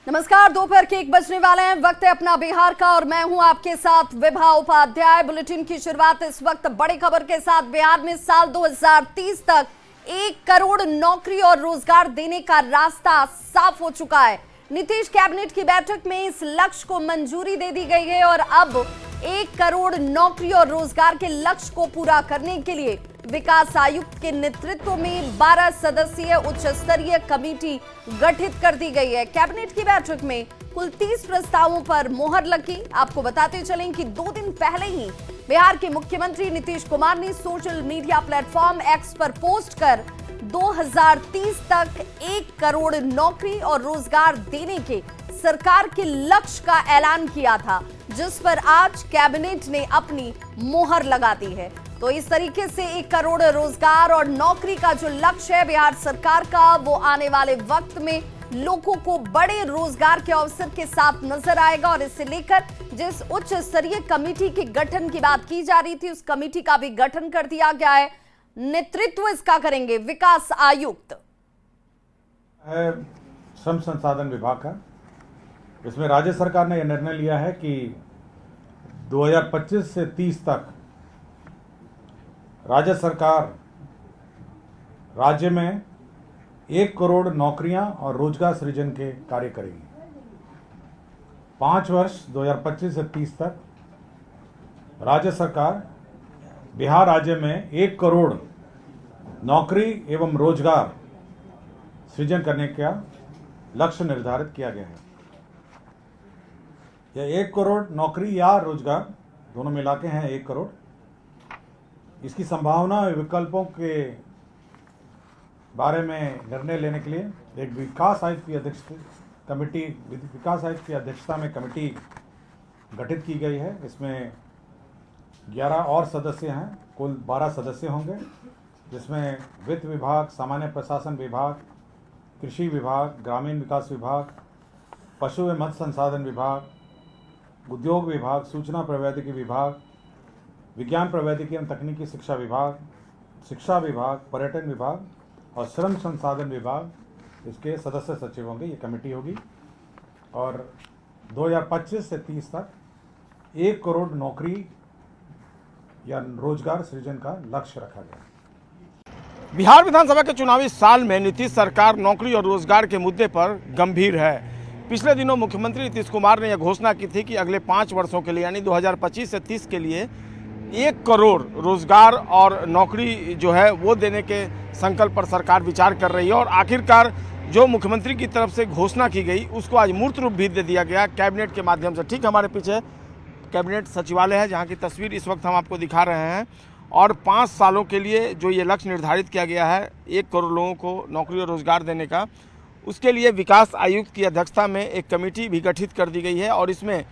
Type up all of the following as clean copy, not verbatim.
नमस्कार, दोपहर के 1 बजने वाले हैं। वक्त है अपना बिहार का और मैं हूं आपके साथ विभा उपाध्याय। बुलेटिन की शुरुआत इस वक्त बड़ी खबर के साथ। बिहार में साल 2030 तक 1 करोड़ नौकरी और रोजगार देने का रास्ता साफ हो चुका है। नीतीश कैबिनेट की बैठक में इस लक्ष्य को मंजूरी दे दी गई है और अब 1 करोड़ नौकरी और रोजगार के लक्ष्य को पूरा करने के लिए विकास आयुक्त के नेतृत्व में 12 सदस्यीय उच्च स्तरीय कमेटी गठित कर दी गई है। कैबिनेट की बैठक में कुल 30 प्रस्तावों पर मोहर लगी। आपको बताते चलें कि 2 दिन पहले ही बिहार के मुख्यमंत्री नीतीश कुमार ने सोशल मीडिया प्लेटफॉर्म एक्स पर पोस्ट कर 2030 तक 1 करोड़ नौकरी और रोजगार देने के सरकार के लक्ष्य का ऐलान किया था, जिस पर आज कैबिनेट ने अपनी मोहर लगा दी है। तो इस तरीके से 1 करोड़ रोजगार और नौकरी का जो लक्ष्य है बिहार सरकार का, वो आने वाले वक्त में लोगों को बड़े रोजगार के अवसर के साथ नजर आएगा। और इसे लेकर जिस उच्च स्तरीय कमेटी के गठन की बात की जा रही थी, उस कमेटी का भी गठन कर दिया गया है। नेतृत्व इसका करेंगे विकास आयुक्त। श्रम संसाधन विभाग का, इसमें राज्य सरकार ने यह निर्णय लिया है कि 2025 से 30 तक राज्य सरकार राज्य में 1 करोड़ नौकरियां और रोजगार सृजन के कार्य करेगी। 5 वर्ष 2025 से 30 तक राज्य सरकार बिहार राज्य में 1 करोड़ नौकरी एवं रोजगार सृजन करने का लक्ष्य निर्धारित किया गया है। यह 1 करोड़ नौकरी या रोजगार दोनों मिला के हैं 1 करोड़। इसकी संभावना विकल्पों के बारे में निर्णय लेने के लिए एक विकास आयुक्त की अध्यक्षता में कमेटी गठित की गई है। इसमें 11 और सदस्य हैं, कुल 12 सदस्य होंगे, जिसमें वित्त विभाग, सामान्य प्रशासन विभाग, कृषि विभाग, ग्रामीण विकास विभाग, पशु एवं मत्स्य संसाधन विभाग, उद्योग विभाग, सूचना प्रौद्योगिकी विभाग, विज्ञान प्रौद्योगिकी एवं तकनीकी शिक्षा विभाग, पर्यटन विभाग और श्रम संसाधन विभाग इसके सदस्य सचिव होंगे। ये कमेटी होगी और 2025 से 30 तक 1 करोड़ नौकरी या रोजगार सृजन का लक्ष्य रखा गया। बिहार विधानसभा के चुनावी साल में नीतीश सरकार नौकरी और रोजगार के मुद्दे पर गंभीर है। पिछले दिनों मुख्यमंत्री नीतीश कुमार ने यह घोषणा की थी कि अगले 5 वर्षों के लिए यानी 2025 से 30 के लिए 1 करोड़ रोजगार और नौकरी जो है वो देने के संकल्प पर सरकार विचार कर रही है। और आखिरकार जो मुख्यमंत्री की तरफ से घोषणा की गई उसको आज मूर्त रूप भी दे दिया गया कैबिनेट के माध्यम से। ठीक हमारे पीछे कैबिनेट सचिवालय है, जहाँ की तस्वीर इस वक्त हम आपको दिखा रहे हैं। और 5 सालों के लिए जो ये लक्ष्य निर्धारित किया गया है 1 करोड़ लोगों को नौकरी और रोजगार देने का, उसके लिए विकास आयुक्त की अध्यक्षता में एक कमेटी भी गठित कर दी गई है। और इसमें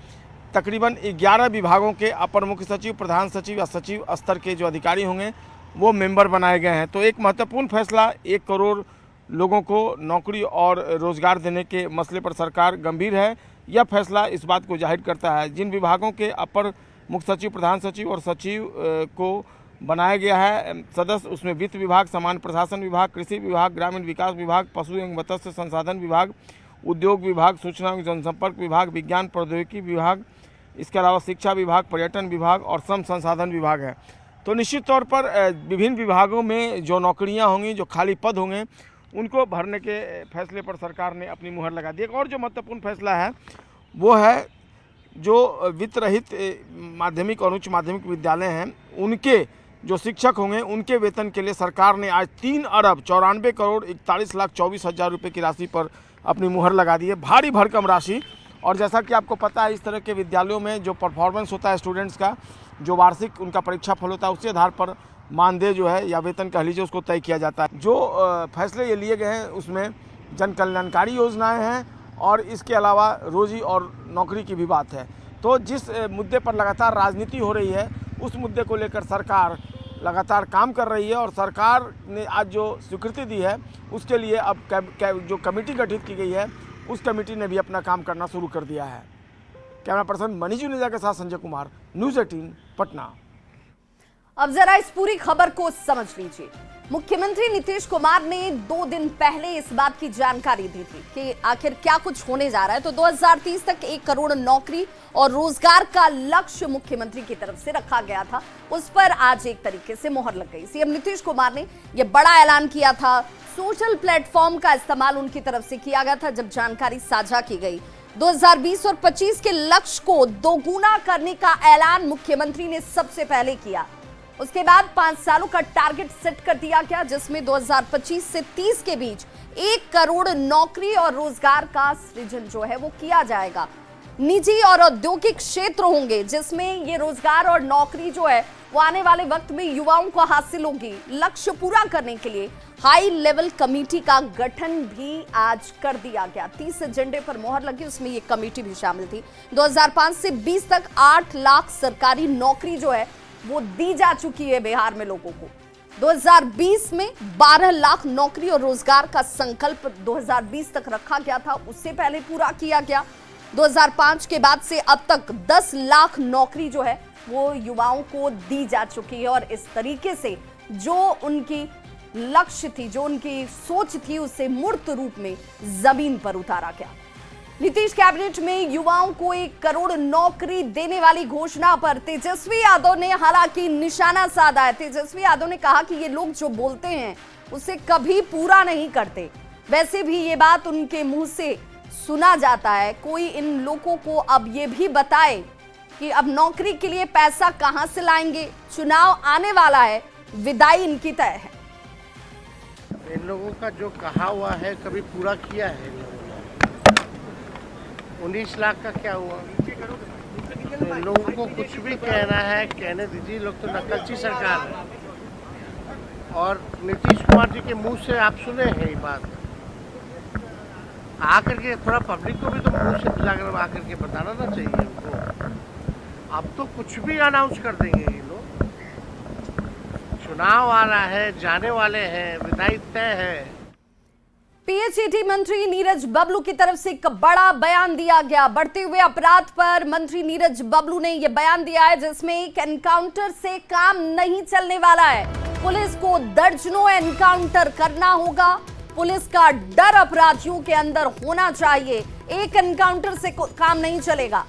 तकरीबन 11 विभागों के अपर मुख्य सचिव, प्रधान सचिव या सचिव स्तर के जो अधिकारी होंगे वो मेंबर बनाए गए हैं। तो एक महत्वपूर्ण फैसला, 1 करोड़ लोगों को नौकरी और रोजगार देने के मसले पर सरकार गंभीर है। यह फैसला इस बात को जाहिर करता है जिन विभागों के अपर मुख्य सचिव, प्रधान सचिव और सचिव को बनाया गया है सदस्य, उसमें वित्त विभाग, सामान्य प्रशासन विभाग, कृषि विभाग, ग्रामीण विकास विभाग, पशु एवं मत्स्य संसाधन विभाग, उद्योग विभाग, सूचना एवं जनसंपर्क विभाग, विज्ञान प्रौद्योगिकी विभाग, इसके अलावा शिक्षा विभाग, पर्यटन विभाग और श्रम संसाधन विभाग है। तो निश्चित तौर पर विभिन्न विभागों में जो नौकरियां होंगी, जो खाली पद होंगे, उनको भरने के फैसले पर सरकार ने अपनी मुहर लगा दी। और जो महत्वपूर्ण फैसला है वो है जो वित्त रहित माध्यमिक और उच्च माध्यमिक विद्यालय हैं, उनके जो शिक्षक होंगे उनके वेतन के लिए सरकार ने आज 3 अरब 94 करोड़ 41 लाख 24 हज़ार रुपये की राशि पर अपनी मुहर लगा दी है। भारी भरकम राशि। और जैसा कि आपको पता है, इस तरह के विद्यालयों में जो परफॉर्मेंस होता है स्टूडेंट्स का, जो वार्षिक उनका परीक्षा फल होता है, उसी आधार पर मानदेय जो है या वेतन कह लीजिए उसको तय किया जाता है। जो फैसले ये लिए गए हैं उसमें जन कल्याणकारी योजनाएँ हैं और इसके अलावा रोजी और नौकरी की भी बात है। तो जिस मुद्दे पर लगातार राजनीति हो रही है उस मुद्दे को लेकर सरकार लगातार काम कर रही है। और सरकार ने आज जो स्वीकृति दी है उसके लिए अब जो कमेटी गठित की गई है उस कमेटी ने भी अपना काम करना शुरू कर दिया है। कैमरा पर्सन मनीष जुनेजा के साथ संजय कुमार, न्यूज़ 18 पटना। अब जरा इस पूरी खबर को समझ लीजिए। मुख्यमंत्री नीतीश कुमार ने 2 दिन पहले इस बात की जानकारी दी थी कि आखिर क्या कुछ होने जा रहा है। तो 2030 तक 1 करोड़ नौकरी और रोजगार का लक्ष्य मुख्यमंत्री की तरफ से रखा गया था। उस पर आज एक तरीके से मोहर लग गई। सीएम नीतीश कुमार ने यह बड़ा ऐलान किया था। सोशल प्लेटफॉर्म का इस्तेमाल उनकी तरफ से किया गया था जब जानकारी साझा की गई। 2020 और 25 के लक्ष्य को दोगुना करने का ऐलान मुख्यमंत्री ने सबसे पहले किया। उसके बाद 5 सालों का टारगेट सेट कर दिया गया, जिसमें 2025 से 30 के बीच 1 करोड़ नौकरी और रोजगार का सृजन जो है वो किया जाएगा। निजी और औद्योगिक क्षेत्र होंगे जिसमें ये रोजगार और नौकरी जो है वो आने वाले वक्त में युवाओं को हासिल होगी। लक्ष्य पूरा करने के लिए हाई लेवल कमेटी का गठन भी आज कर दिया गया। 30 एजेंडे पर मोहर लगी, उसमें ये कमेटी भी शामिल थी। 2005 से 20 तक 8 लाख सरकारी नौकरी जो है वो दी जा चुकी है बिहार में लोगों को। 2020 में 12 लाख नौकरी और रोजगार का संकल्प 2020 तक रखा गया था, उससे पहले पूरा किया गया। 2005 के बाद से अब तक 10 लाख नौकरी जो है वो युवाओं को दी जा चुकी है। और इस तरीके से जो उनकी लक्ष्य थी, जो उनकी सोच थी, उसे मूर्त रूप में जमीन पर उतारा गया। नीतीश कैबिनेट में युवाओं को 1 करोड़ नौकरी देने वाली घोषणा पर तेजस्वी यादव ने हालांकि निशाना साधा है। तेजस्वी यादव ने कहा कि ये लोग जो बोलते हैं उसे कभी पूरा नहीं करते। वैसे भी ये बात उनके मुंह से सुना जाता है। कोई इन लोगों को अब ये भी बताए कि अब नौकरी के लिए पैसा कहां से लाएंगे। चुनाव आने वाला है, विदाई इनकी तय है। इन लोगों का जो कहा हुआ है कभी पूरा किया है? 19 लाख का क्या हुआ? तो लोगों को कुछ भी कहना है कहने दीजिए। लोग तो नकलची सरकार है। और नीतीश कुमार जी के मुंह से आप सुने हैं ये बात, आकर के थोड़ा पब्लिक को भी तो मुंह से जाकर आकर के बताना ना चाहिए उनको। अब तो कुछ भी अनाउंस कर देंगे ये लोग। चुनाव आ रहा है, जाने वाले हैं, विदाई तय है। पीएचईडी मंत्री नीरज बबलू की तरफ से एक बड़ा बयान दिया गया। बढ़ते हुए अपराध पर मंत्री नीरज बबलू ने यह बयान दिया है जिसमें एक एनकाउंटर से काम नहीं चलने वाला है। पुलिस को दर्जनों एनकाउंटर करना होगा। पुलिस का डर अपराधियों के अंदर होना चाहिए। एक एनकाउंटर से काम नहीं चलेगा।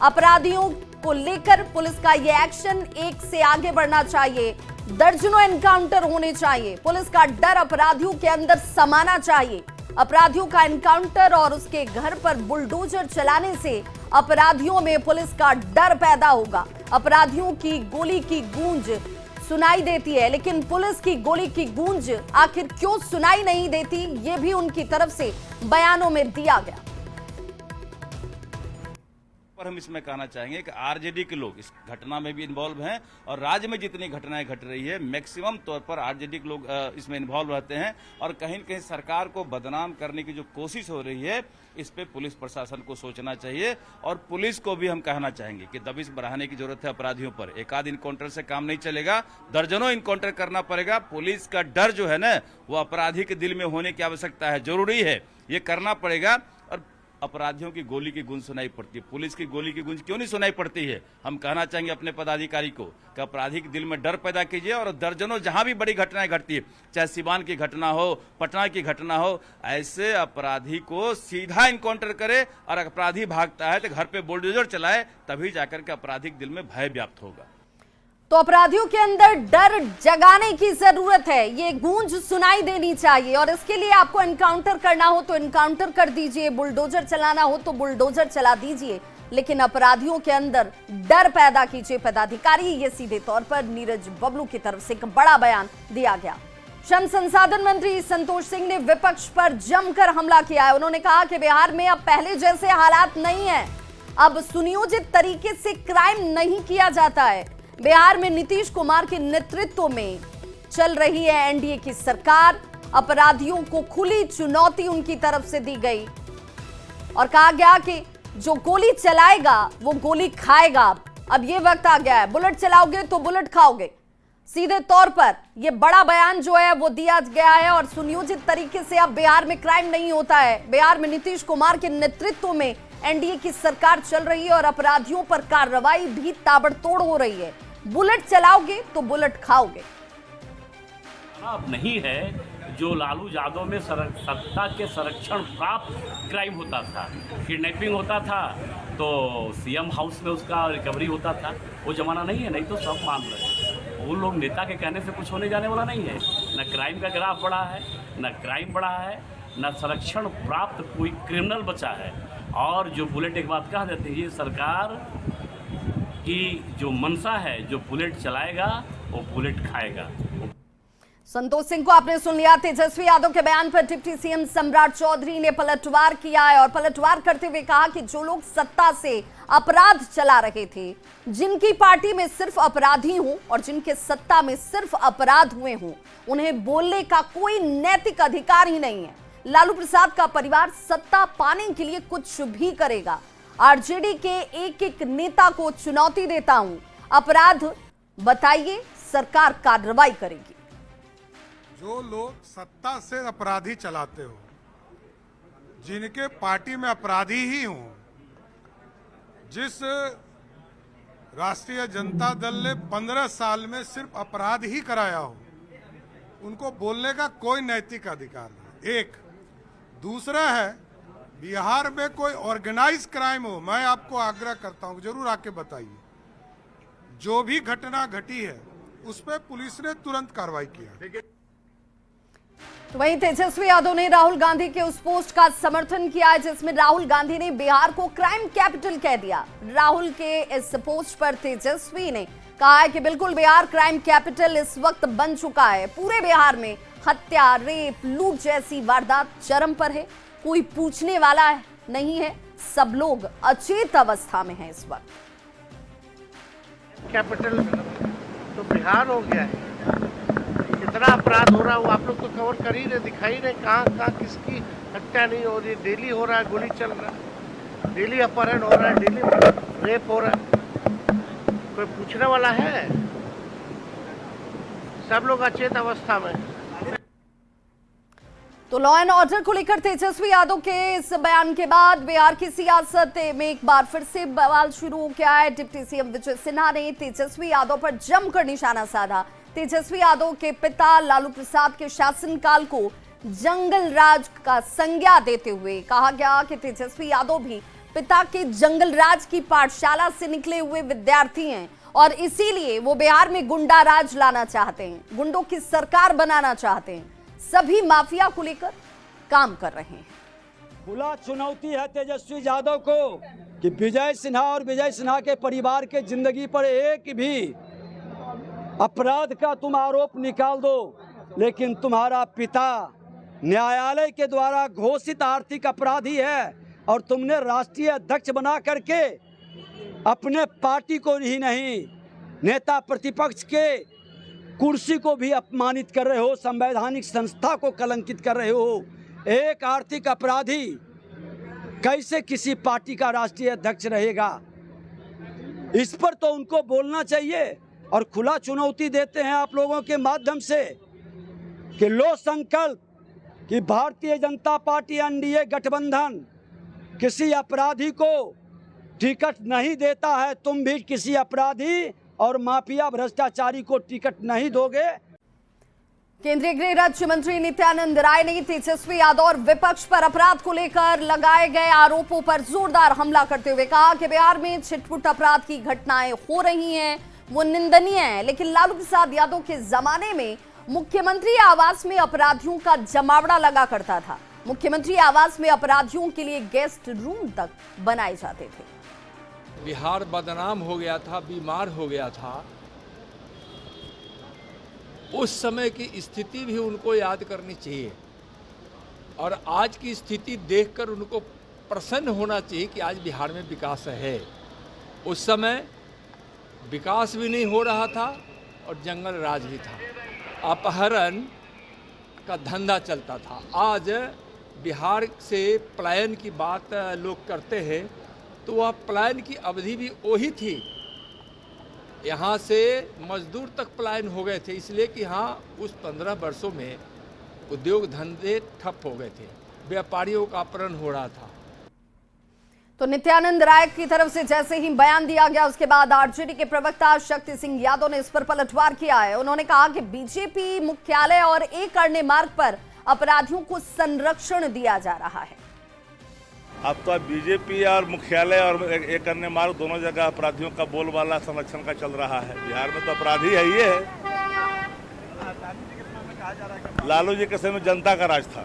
अपराधियों को लेकर पुलिस का यह एक्शन एक से आगे बढ़ना चाहिए। दर्जनों एनकाउंटर होने चाहिए। पुलिस का डर अपराधियों के अंदर समाना चाहिए। अपराधियों का एनकाउंटर और उसके घर पर बुलडोजर चलाने से अपराधियों में पुलिस का डर पैदा होगा। अपराधियों की गोली की गूंज सुनाई देती है, लेकिन पुलिस की गोली की गूंज आखिर क्यों सुनाई नहीं देती, ये भी उनकी तरफ से बयानों में दिया गया। हम इसमें कहना चाहेंगे कि आरजेडी के लोग इस घटना में भी इन्वॉल्व हैं और राज्य में जितनी घटनाएं घट रही है मैक्सिमम तौर पर आरजेडी के लोग इसमें इन्वॉल्व रहते हैं और कहीं न कहीं सरकार को बदनाम करने की जो कोशिश हो रही है इस पे पुलिस प्रशासन को सोचना चाहिए। और पुलिस को भी हम कहना चाहेंगे कि दबिश बढ़ाने की जरूरत है अपराधियों पर। एक आध इनकाउंटर से काम नहीं चलेगा, दर्जनों इनकाउंटर करना पड़ेगा। पुलिस का डर जो है ना वो अपराधी के दिल में होने की आवश्यकता है, जरूरी है, ये करना पड़ेगा। और अपराधियों की गोली की गूंज सुनाई पड़ती है, पुलिस की गोली की गूंज क्यों नहीं सुनाई पड़ती है? हम कहना चाहेंगे अपने पदाधिकारी को कि अपराधी के दिल में डर पैदा कीजिए। और दर्जनों जहां भी बड़ी घटनाएं घटती है, चाहे सिवान की घटना हो, पटना की घटना हो, ऐसे अपराधी को सीधा इनकाउंटर करे और अपराधी भागता है तो घर पे बुलडोजर चलाए, तभी जाकर के अपराधी के दिल में भय व्याप्त होगा। तो अपराधियों के अंदर डर जगाने की जरूरत है। ये गूंज सुनाई देनी चाहिए और इसके लिए आपको एनकाउंटर करना हो तो एनकाउंटर कर दीजिए, बुलडोजर चलाना हो तो बुलडोजर चला दीजिए, लेकिन अपराधियों के अंदर डर पैदा कीजिए। पदाधिकारी ये सीधे तौर पर नीरज बबलू की तरफ से एक बड़ा बयान दिया गया। श्रम संसाधन मंत्री संतोष सिंह ने विपक्ष पर जमकर हमला किया है। उन्होंने कहा कि बिहार में अब पहले जैसे हालात नहीं है, अब सुनियोजित तरीके से क्राइम नहीं किया जाता है। बिहार में नीतीश कुमार के नेतृत्व में चल रही है एनडीए की सरकार। अपराधियों को खुली चुनौती उनकी तरफ से दी गई और कहा गया कि जो गोली चलाएगा वो गोली खाएगा। अब ये वक्त आ गया है, बुलेट चलाओगे तो बुलेट खाओगे। सीधे तौर पर यह बड़ा बयान जो है वो दिया गया है और सुनियोजित तरीके से अब बिहार में क्राइम नहीं होता है। बिहार में नीतीश कुमार के नेतृत्व में एनडीए की सरकार चल रही है और अपराधियों पर कार्रवाई भी ताबड़तोड़ हो रही है। बुलेट चलाओगे तो बुलेट खाओगे। अब नहीं है जो लालू यादव में सत्ता के संरक्षण प्राप्त क्राइम होता था, किडनैपिंग होता था तो सीएम हाउस में उसका रिकवरी होता था, वो जमाना नहीं है। नहीं तो सब मान रहे, वो लोग नेता के कहने से कुछ होने जाने वाला नहीं है। न क्राइम का ग्राफ बढ़ा है, न क्राइम बढ़ा है, न संरक्षण प्राप्त कोई क्रिमिनल बचा है। और जो बुलेट, एक बात कह देते हैं, ये सरकार की जो मंशा है, जो बुलेट चलाएगा वो बुलेट खाएगा। संतोष सिंह को आपने सुन लिया। तेजस्वी यादव के बयान पर डिप्टी सीएम सम्राट चौधरी ने पलटवार किया है और पलटवार करते हुए कहा कि जो लोग सत्ता से अपराध चला रहे थे, जिनकी पार्टी में सिर्फ अपराधी हों और जिनके सत्ता में सिर्फ अपराध हुए हों, उन्हें बोलने का कोई नैतिक अधिकार ही नहीं है। लालू प्रसाद का परिवार सत्ता पाने के लिए कुछ भी करेगा। आरजेडी के एक एक नेता को चुनौती देता हूं, अपराध बताइए, सरकार कार्रवाई करेगी। जो लोग सत्ता से अपराधी चलाते हो, जिनके पार्टी में अपराधी ही हों, जिस राष्ट्रीय जनता दल ने 15 साल में सिर्फ अपराध ही कराया हो, उनको बोलने का कोई नैतिक अधिकार नहीं। एक दूसरा है, बिहार में कोई ऑर्गेनाइज क्राइम हो, मैं आपको आग्रह करता हूं जरूर आके बताइए। जो भी घटना घटी है उस पर पुलिस ने तुरंत कार्रवाई किया। तो वहीं तेजस्वी यादव ने राहुल गांधी के उस पोस्ट का समर्थन किया है जिसमें राहुल गांधी ने बिहार को क्राइम कैपिटल कह दिया। राहुल के इस पोस्ट पर तेजस्वी ने कहा है कि बिल्कुल बिहार क्राइम कैपिटल इस वक्त बन चुका है। पूरे बिहार में हत्या, रेप, लूट जैसी वारदात चरम पर है। कोई पूछने वाला नहीं है, सब लोग अचेत अवस्था में हैं इस वक्त। कैपिटल तो बिहार हो गया है। कितना अपराध हो रहा है वो आप लोग तो कवर कर ही रहे, दिखाई रहे, कहाँ किसकी हत्या नहीं हो रही। डेली हो रहा है, गोली चल रहा है, डेली अपहरण हो रहा है, डेली रेप हो रहा है। कोई पूछने वाला है? सब लोग अचेत अवस्था में। तो लॉ एंड ऑर्डर को लेकर तेजस्वी यादव के इस बयान के बाद बिहार की सियासत में एक बार फिर से बवाल शुरू हो गया है। डिप्टी सीएम विजय सिन्हा ने तेजस्वी यादव पर जमकर निशाना साधा। तेजस्वी यादव के पिता लालू प्रसाद के शासनकाल को जंगल राज का संज्ञा देते हुए कहा गया कि तेजस्वी यादव भी पिता के जंगल राज की पाठशाला से निकले हुए विद्यार्थी हैं और इसीलिए वो बिहार में गुंडा राज लाना चाहते हैं, गुंडों की सरकार बनाना चाहते हैं, सभी माफिया को लेकर काम कर रहे हैं। खुला चुनौती है तेजस्वी यादव को कि विजय सिन्हा और विजय सिन्हा के परिवार के जिंदगी पर एक भी अपराध का तुम आरोप निकाल दो, लेकिन तुम्हारा पिता न्यायालय के द्वारा घोषित आर्थिक अपराधी है और तुमने राष्ट्रीय अध्यक्ष बना करके अपने पार्टी को ही नहीं, नेता प्रतिपक्ष के कुर्सी को भी अपमानित कर रहे हो, संवैधानिक संस्था को कलंकित कर रहे हो। एक आर्थिक अपराधी कैसे किसी पार्टी का राष्ट्रीय अध्यक्ष रहेगा? इस पर तो उनको बोलना चाहिए और खुला चुनौती देते हैं आप लोगों के माध्यम से कि लो संकल्प कि भारतीय जनता पार्टी एनडीए गठबंधन किसी अपराधी को टिकट नहीं देता है, तुम भी किसी अपराधी और माफिया भ्रष्टाचारी को टिकट नहीं दोगे। केंद्रीय गृह राज्य मंत्री नित्यानंद राय ने तेजस्वी यादव और विपक्ष पर अपराध को लेकर लगाए गए आरोपों पर जोरदार हमला करते हुए कहा कि बिहार में छिटपुट अपराध की घटनाएं हो रही हैं, वो निंदनीय है। लेकिन लालू प्रसाद यादव के जमाने में मुख्यमंत्री आवास में अपराधियों का जमावड़ा लगा करता था। मुख्यमंत्री आवास में अपराधियों के लिए गेस्ट रूम तक बनाए जाते थे। बिहार बदनाम हो गया था, बीमार हो गया था। उस समय की स्थिति भी उनको याद करनी चाहिए और आज की स्थिति देखकर उनको प्रसन्न होना चाहिए कि आज बिहार में विकास है। उस समय विकास भी नहीं हो रहा था और जंगल राज भी था, अपहरण का धंधा चलता था। आज बिहार से पलायन की बात लोग करते हैं तो वह पलायन की अवधि भी वही थी। यहाँ से मजदूर तक पलायन हो गए थे, इसलिए कि हाँ उस 15 वर्षों में उद्योग धंधे ठप हो गए थे, व्यापारियों का अपहरण हो रहा था। तो नित्यानंद राय की तरफ से जैसे ही बयान दिया गया उसके बाद आरजेडी के प्रवक्ता शक्ति सिंह यादव ने इस पर पलटवार किया है। उन्होंने कहा कि बीजेपी मुख्यालय और एक करने मार्ग पर अपराधियों को संरक्षण दिया जा रहा है। अब तो बीजेपी और मुख्यालय और एक अन्य मार्ग दोनों जगह अपराधियों का बोलबाला संरक्षण का चल रहा है। बिहार में तो अपराधी है ये है। लालू जी के समय में जनता का राज था।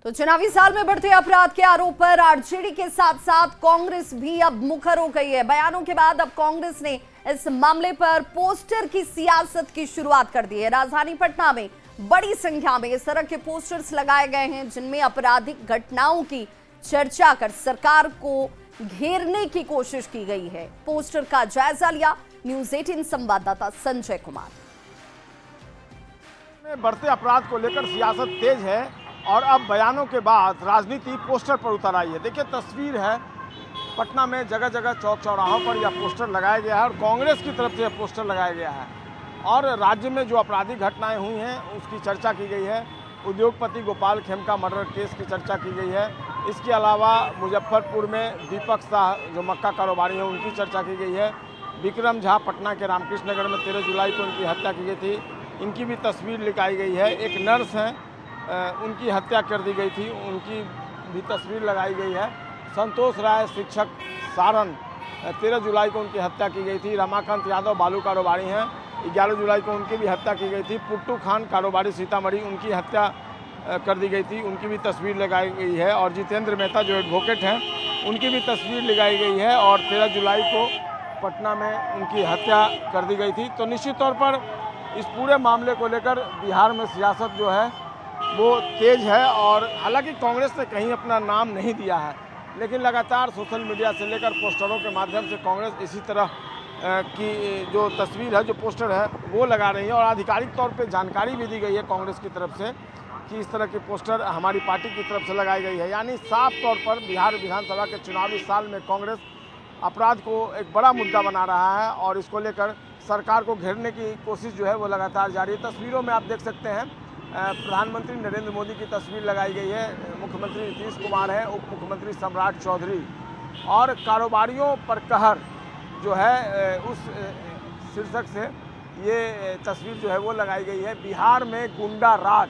तो चुनावी साल में बढ़ते अपराध के आरोप पर आरजेडी के साथ साथ कांग्रेस भी अब मुखर हो गई है। बयानों के बाद अब कांग्रेस ने इस मामले पर पोस्टर की सियासत की शुरुआत कर दी है। राजधानी पटना में बड़ी संख्या में इस तरह के पोस्टर्स लगाए गए हैं जिनमें आपराधिक घटनाओं की चर्चा कर सरकार को घेरने की कोशिश की गई है। पोस्टर का जायजा लिया न्यूज़ 18 संवाददाता संजय कुमार। बढ़ते अपराध को लेकर सियासत तेज है और अब बयानों के बाद राजनीति पोस्टर पर उतर आई है। देखिए तस्वीर है, पटना में जगह जगह चौक चौराहों पर यह पोस्टर लगाया गया है और कांग्रेस की तरफ से यह पोस्टर लगाया गया है और राज्य में जो आपराधिक घटनाएं हुई हैं उसकी चर्चा की गई है। उद्योगपति गोपाल खेमका मर्डर केस की चर्चा की गई है। इसके अलावा मुजफ्फरपुर में दीपक साह जो मक्का कारोबारी हैं उनकी चर्चा की गई है। विक्रम झा पटना के रामकृष्ण नगर में 13 जुलाई को उनकी हत्या की गई थी, इनकी भी तस्वीर लिखाई गई है। एक नर्स हैं उनकी हत्या कर दी गई थी, उनकी भी तस्वीर लगाई गई है। संतोष राय शिक्षक सारण 13 जुलाई को उनकी हत्या की गई थी। रमाकांत यादव बालू कारोबारी हैं, 11 जुलाई को उनकी भी हत्या की गई थी। पुट्टू खान कारोबारी सीतामढ़ी उनकी हत्या कर दी गई थी, उनकी भी तस्वीर लगाई गई है। और जितेंद्र मेहता जो एडवोकेट हैं उनकी भी तस्वीर लगाई गई है और 13 जुलाई को पटना में उनकी हत्या कर दी गई थी। तो निश्चित तौर पर इस पूरे मामले को लेकर बिहार में सियासत जो है वो तेज है और हालांकि कांग्रेस ने कहीं अपना नाम नहीं दिया है, लेकिन लगातार सोशल मीडिया से लेकर पोस्टरों के माध्यम से कांग्रेस इसी तरह की जो तस्वीर है, जो पोस्टर है वो लगा रही है और आधिकारिक तौर पे जानकारी भी दी गई है कांग्रेस की तरफ से कि इस तरह की पोस्टर हमारी पार्टी की तरफ से लगाई गई है। यानी साफ तौर पर बिहार विधानसभा के चुनावी साल में कांग्रेस अपराध को एक बड़ा मुद्दा बना रहा है और इसको लेकर सरकार को घेरने की कोशिश जो है वो लगातार जारी है। तस्वीरों में आप देख सकते हैं प्रधानमंत्री नरेंद्र मोदी की तस्वीर लगाई गई है, मुख्यमंत्री नीतीश कुमार है, उप मुख्यमंत्री सम्राट चौधरी और कारोबारियों पर कहर जो है उस शीर्षक से ये तस्वीर जो है वो लगाई गई है। बिहार में गुंडा राज,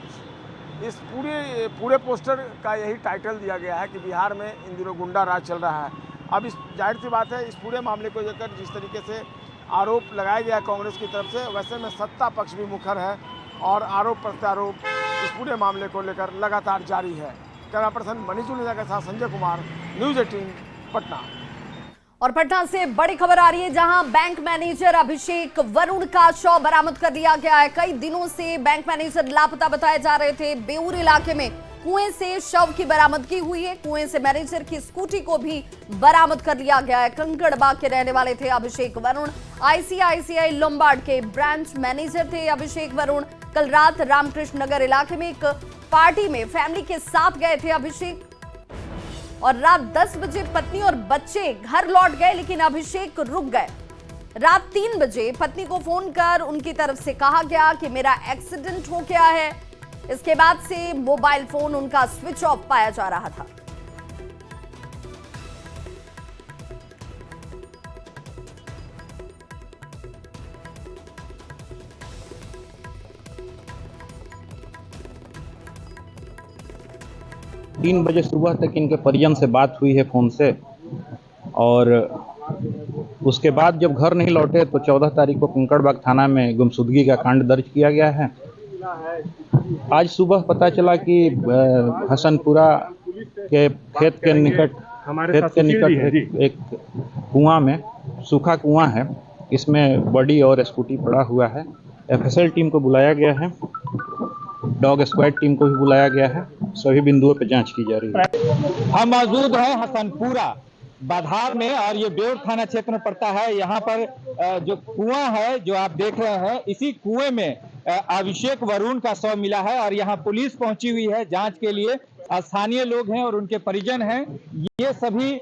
इस पूरे पोस्टर का यही टाइटल दिया गया है कि बिहार में इन दिनों गुंडा राज चल रहा है। अब इस जाहिर सी बात है इस पूरे मामले को लेकर जिस तरीके से आरोप लगाया गया कांग्रेस की तरफ से, वैसे में सत्ता पक्ष भी मुखर है और आरोप प्रत्यारोप इस पूरे मामले को लेकर लगातार जारी है। कैमरा पर्सन मनीष जुनेजा के साथ संजय कुमार, न्यूज़ 18 पटना। और पटना से बड़ी खबर आ रही है जहां बैंक मैनेजर अभिषेक वरुण का शव बरामद कर लिया गया है। कई दिनों से बैंक मैनेजर लापता बताए जा रहे थे। बेऊर इलाके में कुएं से शव की बरामदगी हुई है। कुएं से मैनेजर की स्कूटी को भी बरामद कर लिया गया है। कंकड़बाग के रहने वाले थे अभिषेक वरुण। आईसीआईसीआई लोम्बार्ड के ब्रांच मैनेजर थे अभिषेक वरुण। कल रात रामकृष्ण नगर इलाके में एक पार्टी में फैमिली के साथ गए थे अभिषेक और रात 10 बजे पत्नी और बच्चे घर लौट गए, लेकिन अभिषेक रुक गए। रात 3 बजे पत्नी को फोन कर उनकी तरफ से कहा गया कि मेरा एक्सीडेंट हो गया है। इसके बाद से मोबाइल फोन उनका स्विच ऑफ पाया जा रहा था। तीन बजे सुबह तक इनके परिजन से बात हुई है फ़ोन से और उसके बाद जब घर नहीं लौटे तो 14 तारीख को कंकड़बाग थाना में गुमशुदगी का कांड दर्ज किया गया है। आज सुबह पता चला कि हसनपुरा के खेत के निकट एक कुआं में, सूखा कुआं है, इसमें बॉडी और स्कूटी पड़ा हुआ है। एफएसएल टीम को बुलाया गया है, डॉग स्क्वाड टीम को भी बुलाया गया है। सभी बिंदुओं पर जांच की जा रही है। हम मौजूद हैं हसनपुरा बाधार में और ये बेउर थाना क्षेत्र में पड़ता है। यहाँ पर जो कुआं है जो आप देख रहे हैं, इसी कुएं में अभिषेक वरुण का शव मिला है और यहाँ पुलिस पहुंची हुई है जांच के लिए। स्थानीय लोग हैं और उनके परिजन हैं, ये सभी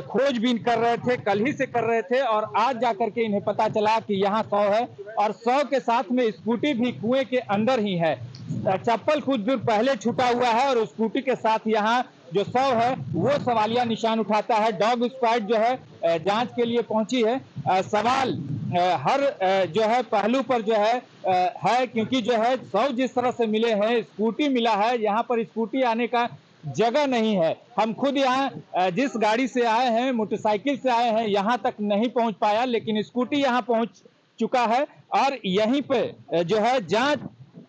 खोजबीन कर रहे थे, कल ही से कर रहे थे और आज जाकर के इन्हें पता चला कि यहाँ शव है और शव के साथ में स्कूटी भी कुएं के अंदर ही है। चप्पल कुछ दूर पहले छूटा हुआ है और स्कूटी के साथ यहाँ जो शव है वो सवालिया निशान उठाता है। डॉग स्क्वाड जो है जांच के लिए पहुंची है। सवाल हर जो है पहलू पर जो है क्योंकि जो है शव जिस तरह से मिले हैं, स्कूटी मिला है, यहाँ पर स्कूटी आने का जगह नहीं है। हम खुद यहाँ जिस गाड़ी से आए हैं, मोटरसाइकिल से आए हैं, यहाँ तक नहीं पहुँच पाया, लेकिन स्कूटी यहाँ पहुँच चुका है और यहीं पे जो है जांच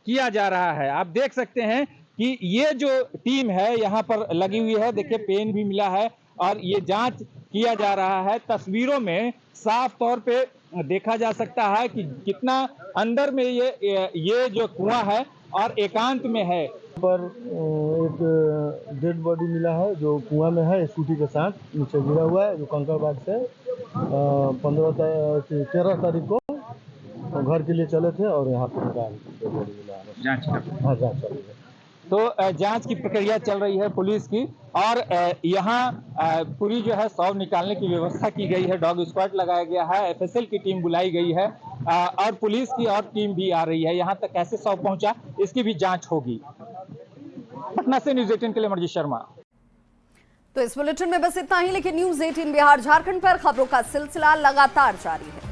किया जा रहा है। आप देख सकते हैं कि ये जो टीम है यहाँ पर लगी हुई है, देखिए पेन भी मिला है और ये जांच किया जा रहा है। तस्वीरों में साफ तौर पे देखा जा सकता है कि कितना अंदर में ये जो कुआं है और एकांत में है। पर एक डेड बॉडी मिला है जो कुआं में है, स्कूटी के साथ नीचे गिरा हुआ है, जो कंकड़बाग से 13 तारीख को घर के लिए चले थे और यहाँ पे डेड बॉडी मिला है। जांच चल रही है। तो जांच की प्रक्रिया चल रही है पुलिस की और यहाँ पूरी जो है शव निकालने की व्यवस्था की गई है। डॉग स्क्वाड लगाया गया है, एफएसएल की टीम बुलाई गई है और पुलिस की और टीम भी आ रही है। यहाँ तक कैसे शव पहुंचा इसकी भी जांच होगी। पटना से न्यूज़ 18 के लिए अमरजीत शर्मा। तो इस बुलेटिन में बस इतना ही, लेकिन न्यूज़ 18 बिहार झारखंड पर खबरों का सिलसिला लगातार जारी है।